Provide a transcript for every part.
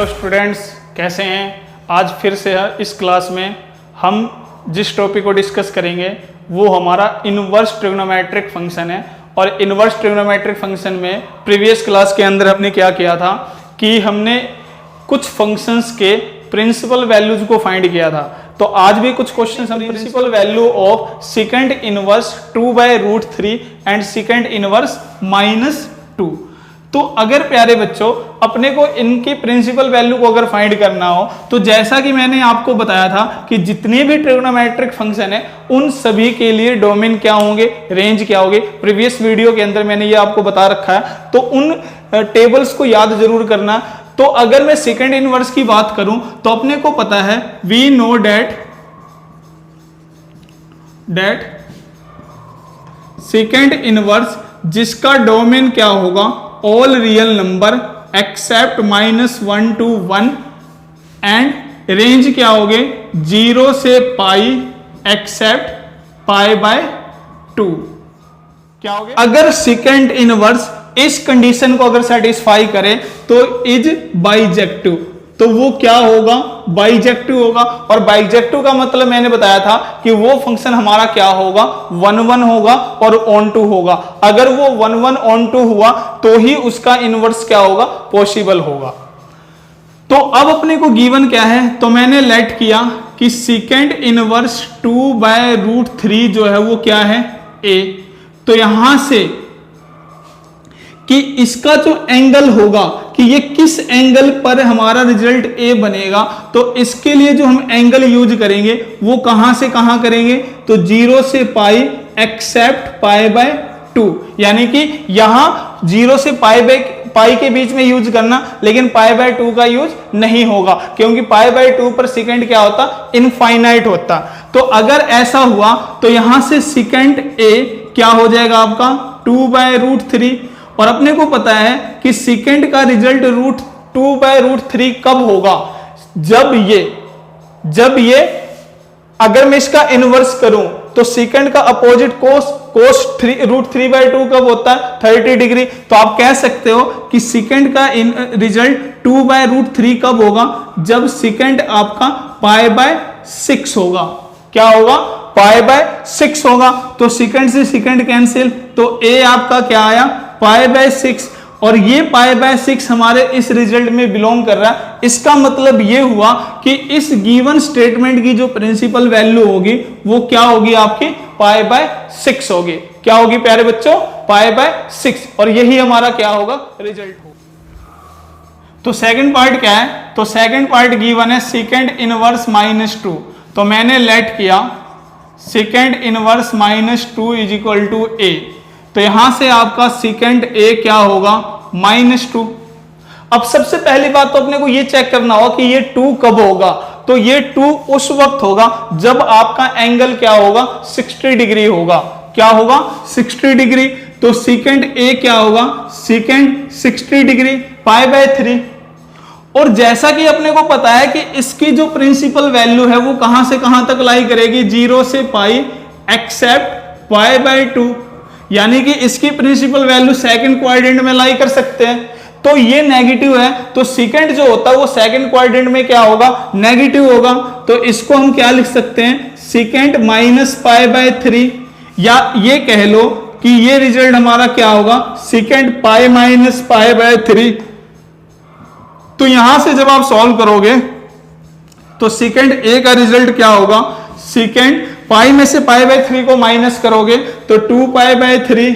Hello students, कैसे हैं। आज फिर से इस क्लास में हम जिस टॉपिक को डिस्कस करेंगे वो हमारा इनवर्स ट्रिग्नोमेट्रिक फंक्शन है। और इनवर्स ट्रिग्नोमेट्रिक फंक्शन में प्रीवियस क्लास के अंदर हमने क्या किया था कि हमने कुछ फंक्शंस के प्रिंसिपल वैल्यूज को फाइंड किया था। तो आज भी कुछ क्वेश्चंस हम principal value of secant inverse 2/√3 and secant inverse -2। तो अगर प्यारे बच्चों अपने को इनकी प्रिंसिपल वैल्यू को अगर फाइंड करना हो तो जैसा कि मैंने आपको बताया था कि जितने भी ट्रिग्नोमेट्रिक फंक्शन है उन सभी के लिए डोमेन क्या होंगे, रेंज क्या होगी। प्रीवियस वीडियो के अंदर मैंने ये आपको बता रखा है, तो उन टेबल्स को याद जरूर करना। तो अगर मैं सेकंड इनवर्स की बात करूं तो अपने को पता है we know that secant inverse जिसका डोमेन क्या होगा, all real number except -1 to 1 and range क्या होगे 0 से पाई एक्सेप्ट π/2 क्या हो गया। अगर सेकंड इनवर्स इस कंडीशन को अगर सेटिस्फाई करे तो इज बाइजेक्टिव, तो वो क्या होगा, बाइजेक्टिव होगा। और बाइजेक्टिव का मतलब मैंने बताया था कि वो फंक्शन हमारा क्या होगा, 1 होगा और ऑन टू होगा। अगर वो 1 ऑन टू हुआ तो ही उसका इनवर्स क्या होगा, पॉसिबल होगा। तो अब अपने को गिवन क्या है, तो मैंने लेट किया कि सेकंड इनवर्स 2/√3 जो है वो क्या है, a। तो यहां से कि इसका जो एंगल होगा कि ये किस एंगल पर हमारा रिजल्ट ए बनेगा, तो इसके लिए जो हम एंगल यूज करेंगे वो कहां से कहां करेंगे, तो 0 से पाई एक्सेप्ट π/2। यानी कि यहां 0 से पाई के बीच में यूज करना, लेकिन π/2 का यूज नहीं होगा क्योंकि π/2 पर सेकंड क्या होता, इनफाइनाइट होता। तो अगर ऐसा हुआ तो यहां से सेकंड ए क्या हो जाएगा आपका 2/√3। और अपने को पता है कि सेकंड का रिजल्ट 2/√3 कब होगा, जब ये अगर मैं इसका इनवर्स करूं तो सेकंड का अपोजिट कोस √3/2 कब होता है, 30 डिग्री। तो आप कह सकते हो कि सेकंड का रिजल्ट 2/√3 कब होगा, जब सेकंड आपका π/6 होगा। क्या होगा, π/6 होगा। तो सेकंड से सेकंड कैंसिल, तो ए आपका क्या आया, π/6। और ये π/6 हमारे इस रिजल्ट में बिलोंग कर रहा है। इसका मतलब ये हुआ कि इस गिवन स्टेटमेंट की जो प्रिंसिपल वैल्यू होगी वो क्या होगी, आपकी π/6 होगी। क्या होगी प्यारे बच्चों, π/6। और यही हमारा क्या होगा, रिजल्ट होगा। तो सेकंड पार्ट क्या है, तो सेकंड पार्ट गिवन है सेकंड इनवर्स -2। तो मैंने लेट किया सेकंड इनवर्स -2 = a। तो यहां से आपका सेकंड ए क्या होगा, -2। अब सबसे पहली बात तो अपने को ये चेक करना होगा कि ये 2 कब होगा। तो ये 2 उस वक्त होगा जब आपका एंगल क्या होगा, 60 डिग्री होगा। क्या होगा, 60 डिग्री। तो सेकंड ए क्या होगा, सेकंड 60 डिग्री π/3। और जैसा कि अपने को पता है कि इसकी जो प्रिंसिपल वैल्यू है वो कहां से कहां तक लाई करेगी, 0 से पाई एक्सेप्ट π/2। यानी कि इसकी प्रिंसिपल वैल्यू सेकंड क्वाड्रेंट में लाई कर सकते हैं। तो ये नेगेटिव है, तो सेकंड जो होता है वो सेकंड क्वाड्रेंट में क्या होगा, नेगेटिव होगा। तो इसको हम क्या लिख सकते हैं, सेकंड -π/3। या ये कह लो कि ये रिजल्ट हमारा क्या होगा, सेकंड π-π/3। तो यहां से जब आप सॉल्व करोगे तो सेकंड ए का रिजल्ट क्या होगा, सेकंड पाई में से π/3 को माइनस करोगे तो 2π/3।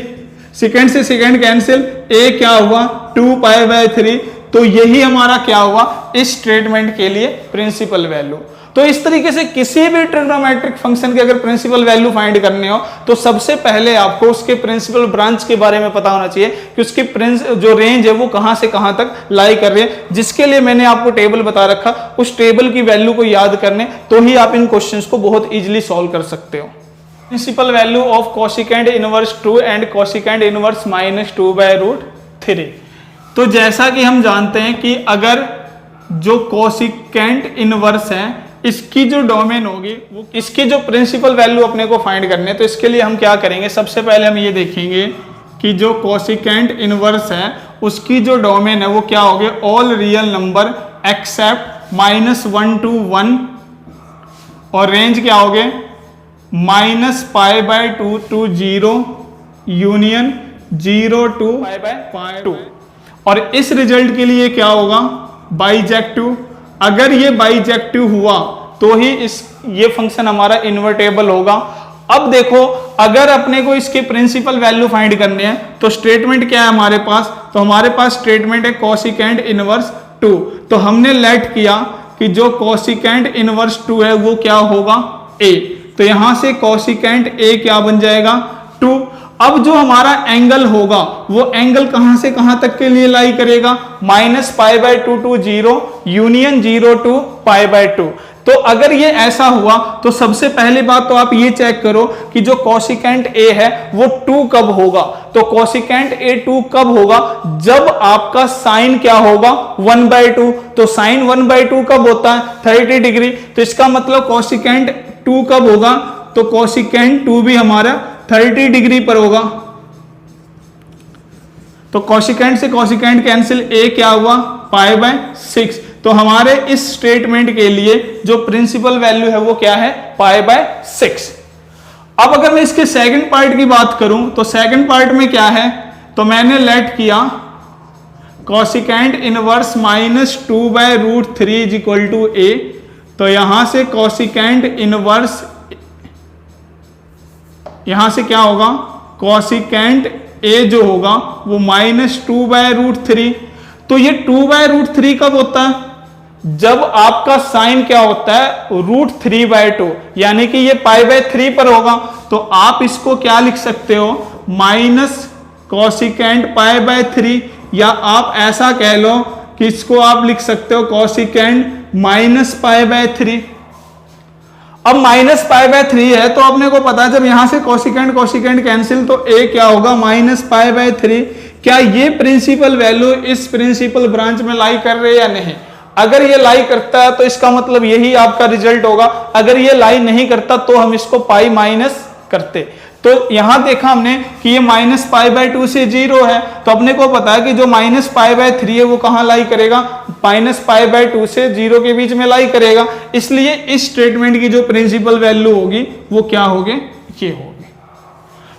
सेकंड से सेकंड कैंसिल, ए क्या हुआ 2π/3। तो यही हमारा क्या हुआ इस स्टेटमेंट के लिए प्रिंसिपल वैल्यू। तो इस तरीके से किसी भी ट्रिग्नोमेट्रिक फंक्शन के अगर प्रिंसिपल वैल्यू फाइंड करने हो तो सबसे पहले आपको उसके प्रिंसिपल ब्रांच के बारे में पता होना चाहिए कि उसकी जो रेंज है वो कहां से कहां तक लाई कर रही है, जिसके लिए मैंने आपको टेबल बता रखा। उस टेबल की वैल्यू को याद करने तो ही आप इन क्वेश्चंस को बहुत इजीली सॉल्व कर सकते हो। Principal value of cosecant inverse 2 and cosecant inverse -2/√3। तो जैसा कि हम जानते हैं कि अगर जो कोसेकेंड इनवर्स है इसकी जो डोमेन होगी वो इसकी जो प्रिंसिपल वैल्यू अपने को फाइंड करने, तो इसके लिए हम क्या करेंगे, सबसे पहले हम ये देखेंगे कि जो कोसेकेंट इनवर्स है उसकी जो डोमेन है वो क्या होगी, all real number except -1 to 1 और रेंज क्या हो गए -π/2 to 0 यूनियन 0 to π/2। और इस रिजल्ट के लिए क्या होगा बाइजेक्टिव। अगर ये बाइजेक्टिव हुआ तो ही ये फंक्शन हमारा इन्वर्टेबल होगा। अब देखो अगर अपने को इसके प्रिंसिपल वैल्यू फाइंड करने हैं तो स्टेटमेंट क्या है हमारे पास, तो हमारे पास स्टेटमेंट है कोसिकेंट इनवर्स 2। तो हमने लेट किया कि जो कोसिकेंट इनवर्स 2 है वो क्या होगा a। तो यहां से कोसिकेंट a क्या बन जाएगा 2। अब जो हमारा एंगल होगा वो एंगल कहां से कहां तक के लिए लाई करेगा -π/2 to 0 यूनियन 0 to π/2। तो अगर ये ऐसा हुआ तो सबसे पहली बात तो आप ये चेक करो कि जो कोसिकेंट a है वो 2 कब होगा। तो कोसिकेंट a 2 कब होगा जब आपका साइन क्या होगा 1/2। तो साइन 1/2 कब होता है 30 डिग्री। तो इसका मतलब कोसिकेंट 2 कब होगा, तो कोसिकेंट 2 भी हमारा 30 डिग्री पर होगा। तो कोसिकेंट से कोसिकेंट कैंसिल, a क्या हुआ π/6। तो हमारे इस स्टेटमेंट के लिए जो प्रिंसिपल वैल्यू है वो क्या है π/6। अब अगर मैं इसके सेकंड पार्ट की बात करूं तो सेकंड पार्ट में क्या है, तो मैंने लेट किया कोसिकेंट इनवर्स -2/√3 = a। तो यहां से कोसिकेंट इनवर्स यहां से क्या होगा कोसिकेंट a जो होगा वो -2/√3। तो ये 2/√3 कब होता है जब आपका साइन क्या होता है √3/2, यानी कि ये π/3 पर होगा। तो आप इसको क्या लिख सकते हो माइनस कोसिकेंट π/3, या आप ऐसा कह लो कि इसको आप लिख सकते हो कोसिकेंट -π/3। अब -π/3 है तो अपने को पता है जब यहां से कोसिकेंट कोसिकेंट कैंसिल तो a क्या होगा -π/3। क्या ये प्रिंसिपल वैल्यू इस प्रिंसिपल ब्रांच में लाई कर रहे हैं या नहीं। अगर ये लाई करता है तो इसका मतलब यही आपका रिजल्ट होगा। अगर ये लाई नहीं करता तो हम इसको पाई माइनस करते। तो यहां देखा हमने कि ये -π/2 से 0 है, तो अपने को पता है कि जो -π/3 है वो कहां लाई करेगा -π/2 से 0 के बीच में लाई करेगा। इसलिए इस स्टेटमेंट की जो प्रिंसिपल वैल्यू होगी वो क्या होगी ये होगी।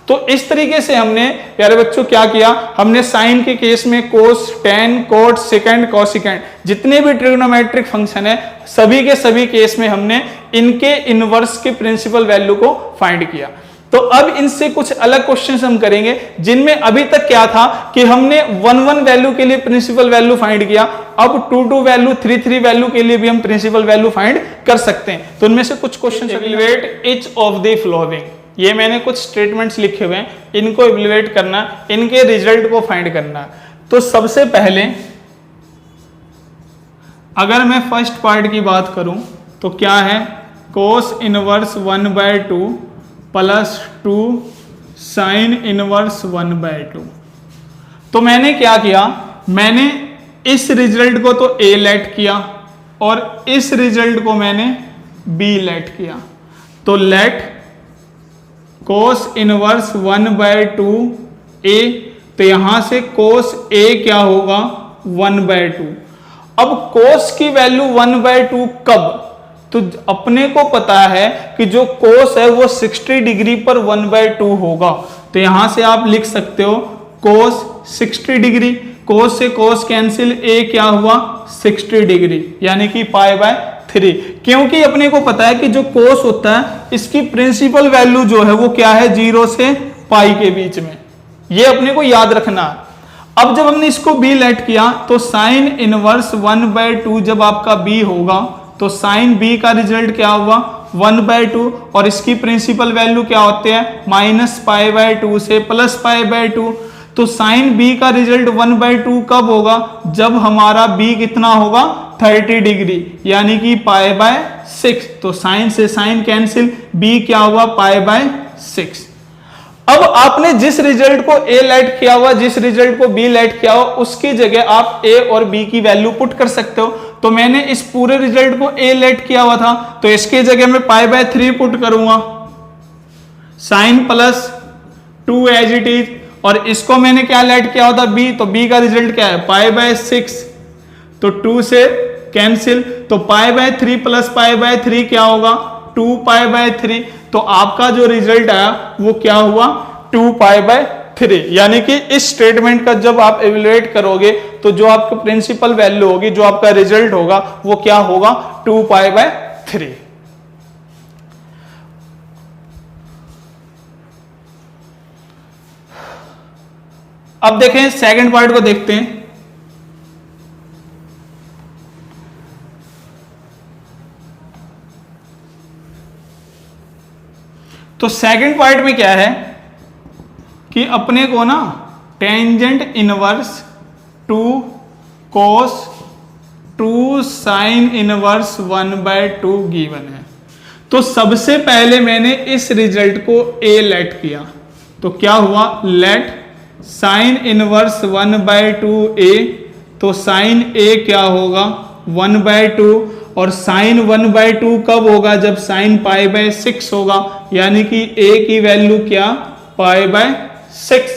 तो इस तरीके से हमने प्यारे बच्चों क्या किया, हमने साइन के केस में कोस, टेन, कोट, सेकेंड, कोसिकेंट जितने भी ट्रिग्नोमेट्रिक फंक्शन है सभी के सभी केस में हमने इनके इनवर्स के प्रिंसिपल वैल्यू को फाइंड किया। तो अब इनसे कुछ अलग क्वेश्चंस हम करेंगे जिनमें अभी तक क्या था कि हमने 1 वैल्यू के लिए प्रिंसिपल वैल्यू फाइंड किया, अब 2 वैल्यू 3 वैल्यू के लिए भी हम प्रिंसिपल वैल्यू फाइंड कर सकते हैं। तो उनमें से कुछ question evaluate each of the following, ये मैंने कुछ स्टेटमेंट्स लिखे हुए हैं, इनको इवैल्यूएट करना, इनके रिजल्ट को फाइंड करना। तो सबसे पहले अगर मैं फर्स्ट पार्ट की बात करूं तो क्या है कोस इनवर्स 1/2 +2 साइन इनवर्स 1/2। तो मैंने क्या किया, मैंने इस रिजल्ट को तो a लेट किया और इस रिजल्ट को मैंने b लेट किया। तो लेट कोस इनवर्स 1/2 a, तो यहां से कोस a क्या होगा 1/2। अब कोस की वैल्यू 1/2 कब, तो अपने को पता है कि जो कोस है वो 60 डिग्री पर 1/2 होगा। तो यहां से आप लिख सकते हो कोस 60 डिग्री, कोस से कोस कैंसिल, a क्या हुआ 60 डिग्री यानी कि π/3। क्योंकि अपने को पता है कि जो कोस होता है इसकी प्रिंसिपल वैल्यू जो है वो क्या है 0 से π के बीच में, ये अपने को याद रखना। अब जब हमने इसको b लेट किया तो साइन इनवर्स 1/2 जब आपका b होगा तो साइन b का रिजल्ट क्या हुआ 1/2 और इसकी प्रिंसिपल वैल्यू क्या होते हैं -π/2 से +π/2। तो साइन b का रिजल्ट 1/2 कब होगा जब हमारा b कितना होगा 30 डिग्री यानी कि π/6। तो साइन से साइन कैंसिल, b क्या हुआ π/6। अब आपने जिस रिजल्ट को a लेट किया हुआ, जिस रिजल्ट को b लेट किया हुआ, उसकी जगह आप a और b की वैल्यू पुट कर सकते हो। तो मैंने इस पूरे रिजल्ट को a लेट किया हुआ था तो इसके जगह में π/3 पुट करूंगा, साइन +2 एज इट इज, और इसको मैंने क्या लेट किया हुआ था b, तो b का रिजल्ट क्या है π/6। तो 2 से कैंसिल, तो पाई बाय 3 प्लस पाई बाय 3 क्या होगा 2 पाई बाय 3। तो आपका जो रिजल्ट आया वो क्या हुआ 2 पाई बाय 3। यानी कि इस स्टेटमेंट का जब आप इवैल्यूएट करोगे तो जो आपकी प्रिंसिपल वैल्यू होगी, जो आपका रिजल्ट होगा वो क्या होगा 2 पाई बाय 3। अब देखें सेकंड पार्ट को देखते हैं। तो सेकंड पार्ट में क्या है कि अपने को ना tangent inverse 2 cos 2 sine inverse 1/2 given है। तो सबसे पहले मैंने इस रिजल्ट को ए लेट किया, तो क्या हुआ लेट साइन इनवर्स 1/2 ए। तो साइन ए क्या होगा 1/2, और साइन 1/2 कब होगा जब साइन पाई बाय 6 होगा, यानी कि ए की वैल्यू क्या पाई बाय 6।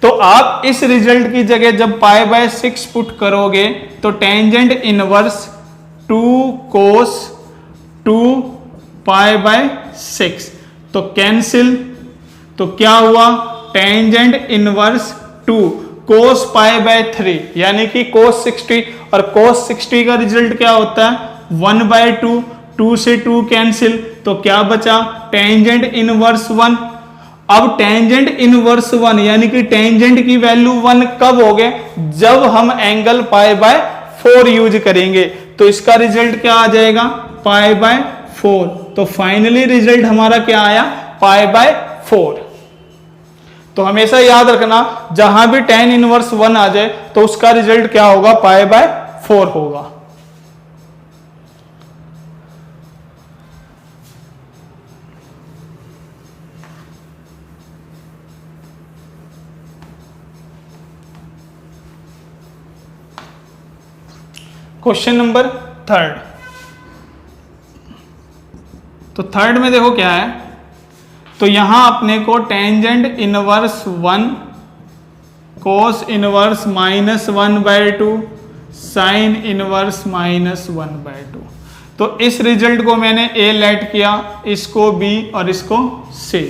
तो आप इस रिजल्ट की जगह जब पाई बाय 6 पुट करोगे तो tangent inverse 2 cos 2 pi by 6 तो कैंसिल, तो क्या हुआ tangent inverse 2 cos pi by 3 यानी कि cos 60, और cos 60 का रिजल्ट क्या होता है 1/2, 2 से 2 कैंसिल, तो क्या बचा टेंजेंट इनवर्स 1। अब टेंजेंट इनवर्स 1 यानी कि टेंजेंट की वैल्यू 1 कब हो गए जब हम एंगल पाई बाय 4 यूज करेंगे, तो इसका रिजल्ट क्या आ जाएगा पाई बाय 4। तो फाइनली रिजल्ट हमारा क्या आया पाई बाय 4। तो हमेशा याद रखना जहां भी tan इनवर्स 1 आ जाए तो उसका रिजल्ट क्या होगा पाई बाय 4 होगा। Question number 3। तो थर्ड में देखो क्या है, तो यहां अपने को tangent inverse 1 cos inverse -1/2 sine inverse -1/2। तो इस रिजल्ट को मैंने ए लेट किया, इसको बी और इसको सी।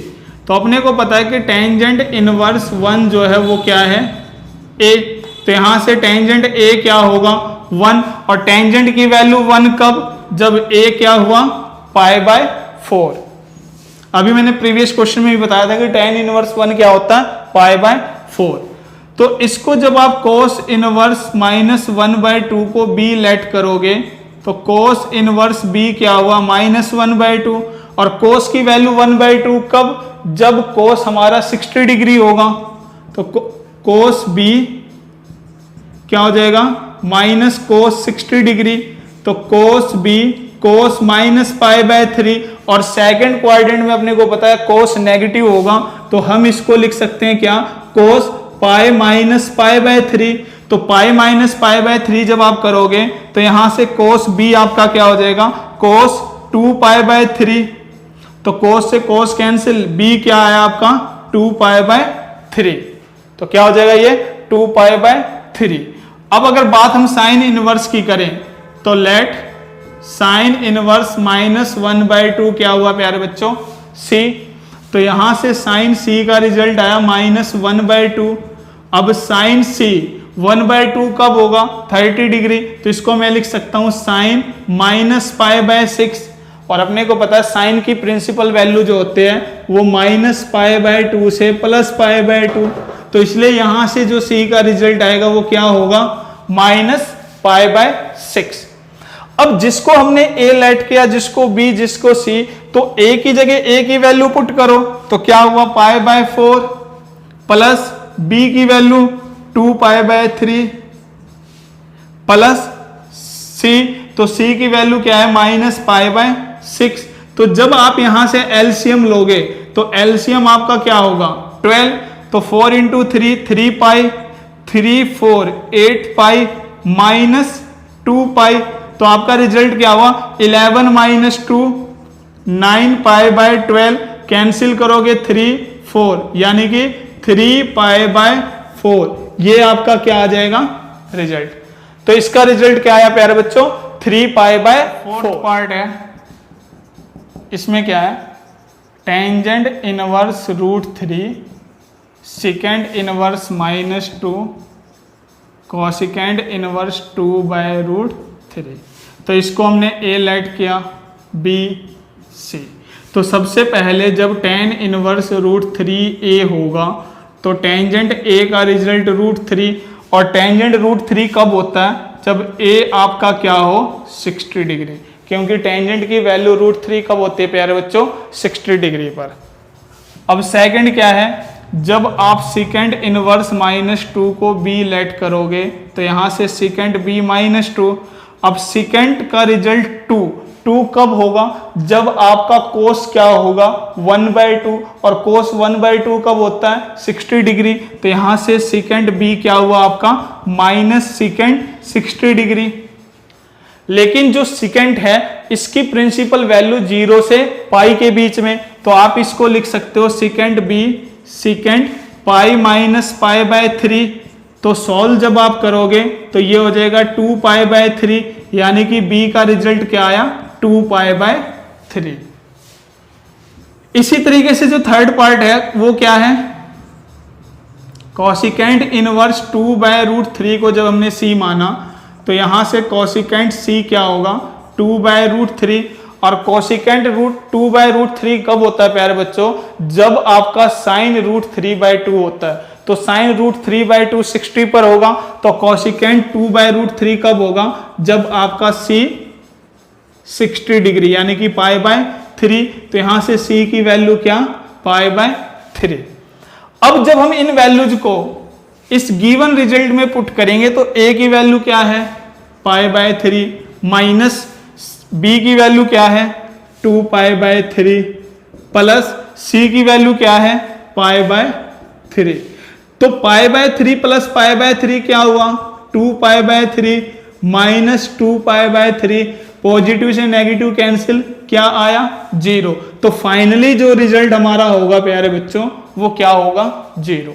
तो अपने को पता है कि टेंजेंट इनवर्स 1 जो है वो क्या है ए, तो यहां से टेंजेंट ए क्या होगा 1, और टेंजेंट की वैल्यू 1 कब जब ए क्या हुआ पाई बाय 4। अभी मैंने प्रीवियस क्वेश्चन में भी बताया था कि tan इनवर्स 1 क्या होता है पाई बाय 4। तो इसको जब आप cos इनवर्स -1/2 को b लेट करोगे तो cos इनवर्स b क्या हुआ -1/2, और cos की वैल्यू 1/2 कब जब cos हमारा 60 डिग्री होगा, तो cos b क्या हो जाएगा माइनस cos 60 डिग्री, तो cos b cos -π/3, और सेकंड क्वाड्रेंट में अपने को पता है cos नेगेटिव होगा, तो हम इसको लिख सकते हैं क्या cos π-π/3। तो π-π/3 जब आप करोगे तो यहां से cos b आपका क्या हो जाएगा cos 2π/3, तो cos से cos कैंसिल, b क्या आया आपका 2π/3, तो क्या हो जाएगा ये 2π/3। अब अगर बात हम साइन इनवर्स की करें तो लेट साइन इनवर्स -1/2 क्या हुआ प्यारे बच्चों c। तो यहां से साइन c का रिजल्ट आया -1/2। अब साइन c 1/2 कब होगा 30 डिग्री, तो इसको मैं लिख सकता हूं साइन -π/6, और अपने को पता है साइन की प्रिंसिपल वैल्यू जो होते हैं वो -π/2 से +π/2, तो इसलिए यहां से जो c का रिजल्ट आएगा वो क्या होगा -π/6। अब जिसको हमने a लेट किया, जिसको b, जिसको c, तो a की जगह a की वैल्यू पुट करो, तो क्या हुआ π/4 प्लस b की वैल्यू 2π/3 प्लस c, तो c की वैल्यू क्या है -π/6। तो जब आप यहां से एलसीएम लोगे तो एलसीएम आपका क्या होगा 12, तो 4 × 3 3π, 3 4 8π माइनस 2π, तो आपका रिजल्ट क्या हुआ 11 - 2 9π/12, कैंसिल करोगे 3 4 यानी कि 3π/4, ये आपका क्या आ जाएगा रिजल्ट। तो इसका रिजल्ट क्या आया प्यारे बच्चों 3 पाई बाय 4 पार्ट है, इसमें क्या है, tangent inverse root 3 secant inverse -2 cosecant inverse 2 by root 3। तो इसको हमने ए लेट किया, बी सी। तो सबसे पहले जब टेन इनवर्स रूट 3 ए होगा तो टेंजेंट ए का रिजल्ट रूट 3, और टेंजेंट रूट 3 कब होता है, जब ए आपका क्या हो 60 डिग्री, क्योंकि टेंजेंट की वैल्यू रूट 3 कब होती है प्यारे बच्चों, 60 डिग्री पर। अब सेकंड क्या है, जब आप सेकेंड इनवर्स -2 को बी लेट करोगे तो यहां से सेकेंड बी -2। अब सेकेंड का रिजल्ट 2 कब होगा, जब आपका कोस क्या होगा 1/2, और कोस 1/2 कब होता है 60 डिग्री। तो यहां से सेकेंड बी क्या हुआ आपका माइनस सेकेंड 60 डिग्री। लेकिन जो सेकेंड है इसकी प्रिंसिपल वैल्यू 0 से पाई के बीच में, तो आप इसको लिख सकते हो secant be secant pi minus pi by 3। तो सॉल्व जब आप करोगे तो ये हो जाएगा 2 पाई बाय 3, यानी कि बी का रिजल्ट क्या आया 2 पाई बाय 3। इसी तरीके से जो थर्ड पार्ट है वो क्या है, कोसिकेंट इनवर्स 2 बाय रूट 3 को जब हमने सी माना तो यहां से कोसिकेंट सी क्या होगा 2 बाय रूट 3, और कोसिकेंट रूट 2 बाय रूट 3 कब होता है प्यारे बच्चों, जब आपका साइन रूट 3/2 होता है। तो साइन रूट 3/2 60 पर होगा, तो कोसिकेंट 2 बाय रूट 3 कब होगा, जब आपका सी 60 डिग्री यानी कि पाई बाय 3। तो यहां से सी की वैल्यू क्या पाई बाय 3। अब जब हम इन वैल्यूज को इस गिवन रिजल्ट में पुट करेंगे तो ए की वैल्यू क्या है पाई बाय 3 माइनस बी की वैल्यू क्या है 2 पाई बाय 3 प्लस सी की वैल्यू क्या है पाई बाय 3। तो पाई बाय 3 प्लस पाई बाय 3 क्या हुआ 2 पाई by 3 minus 2 pi by 3, positive से नेगेटिव कैंसिल, क्या आया 0। तो फाइनली जो रिजल्ट हमारा होगा प्यारे बच्चों वो क्या होगा 0।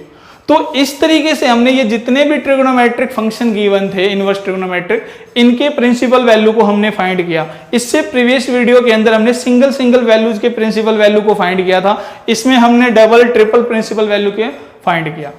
तो इस तरीके से हमने ये जितने भी ट्रिग्नोमेट्रिक फंक्शन गिवन थे इनवर्स ट्रिग्नोमेट्रिक, इनके प्रिंसिपल वैल्यू को हमने फाइंड किया। इससे प्रीवियस वीडियो के अंदर हमने सिंगल वैल्यूज के प्रिंसिपल वैल्यू को फाइंड किया था, इसमें हमने डबल ट्रिपल प्रिंसिपल वैल्यू के फाइंड किया।